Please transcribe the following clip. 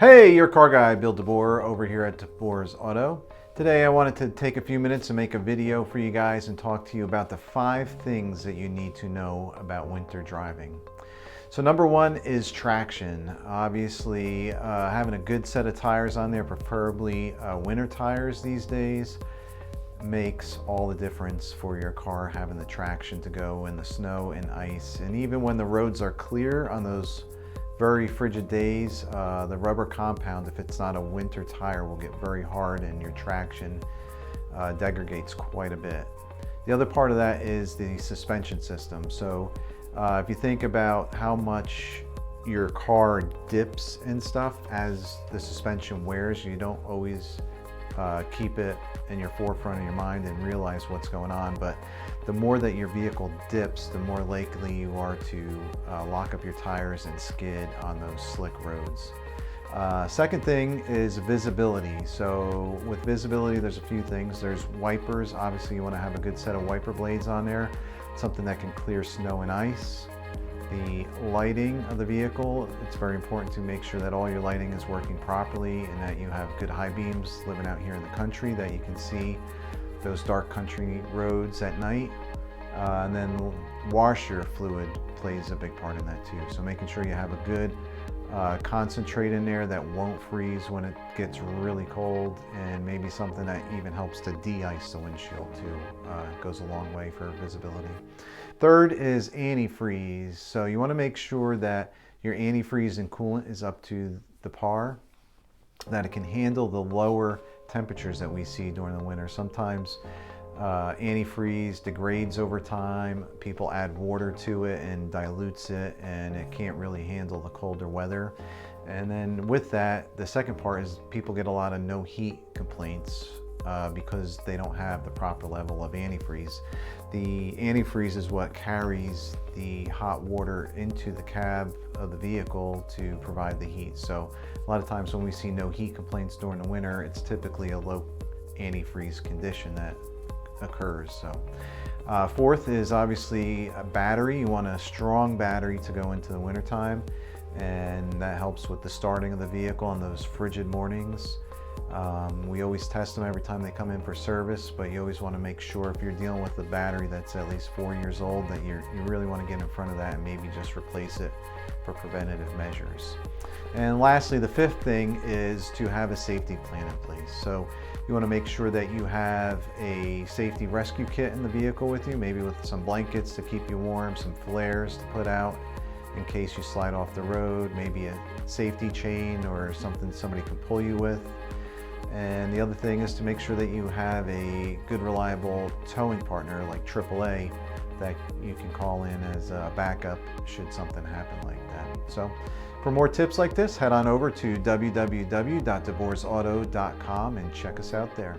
Hey, your car guy, Bill DeBoer, over here at DeBoer's Auto. Today I wanted to take a few minutes and make a video for you guys and talk to you about the 5 things that you need to know about winter driving. So number 1 is traction. Obviously, having a good set of tires on there, preferably winter tires these days, makes all the difference for your car, having the traction to go in the snow and ice. And even when the roads are clear on those very frigid days, the rubber compound, if it's not a winter tire, will get very hard and your traction degrades quite a bit. The other part of that is the suspension system. So if you think about how much your car dips and stuff as the suspension wears, you don't always keep it in your forefront of your mind and realize what's going on, but the more that your vehicle dips, the more likely you are to lock up your tires and skid on those slick roads. Second thing is visibility. So with visibility, there's a few things. There's wipers. Obviously you want to have a good set of wiper blades on there, something that can clear snow and ice. The lighting of the vehicle, it's very important to make sure that all your lighting is working properly and that you have good high beams living out here in the country, that you can see those dark country roads at night. And then washer fluid plays a big part in that too. So making sure you have a good concentrate in there that won't freeze when it gets really cold, and maybe something that even helps to de-ice the windshield too. Goes a long way for visibility. Third is antifreeze. So you want to make sure that your antifreeze and coolant is up to the par, that it can handle the lower temperatures that we see during the winter. Sometimes antifreeze degrades over time. People add water to it and dilutes it, and it can't really handle the colder weather. And then with that, the second part is people get a lot of no heat complaints because they don't have the proper level of antifreeze. The antifreeze is what carries the hot water into the cab of the vehicle to provide the heat. So a lot of times when we see no heat complaints during the winter, it's typically a low antifreeze condition that occurs. So fourth is obviously a battery. You want a strong battery to go into the winter time, and that helps with the starting of the vehicle on those frigid mornings. We always test them every time they come in for service, but you always want to make sure, if you're dealing with a battery that's at least 4 years old, that you really want to get in front of that and maybe just replace it for preventative measures. And lastly, the fifth thing is to have a safety plan in place. So you want to make sure that you have a safety rescue kit in the vehicle with you, maybe with some blankets to keep you warm, some flares to put out in case you slide off the road, maybe a safety chain or something somebody can pull you with. And the other thing is to make sure that you have a good, reliable towing partner like AAA that you can call in as a backup should something happen like that. So for more tips like this, head on over to www.deboersauto.com and check us out there.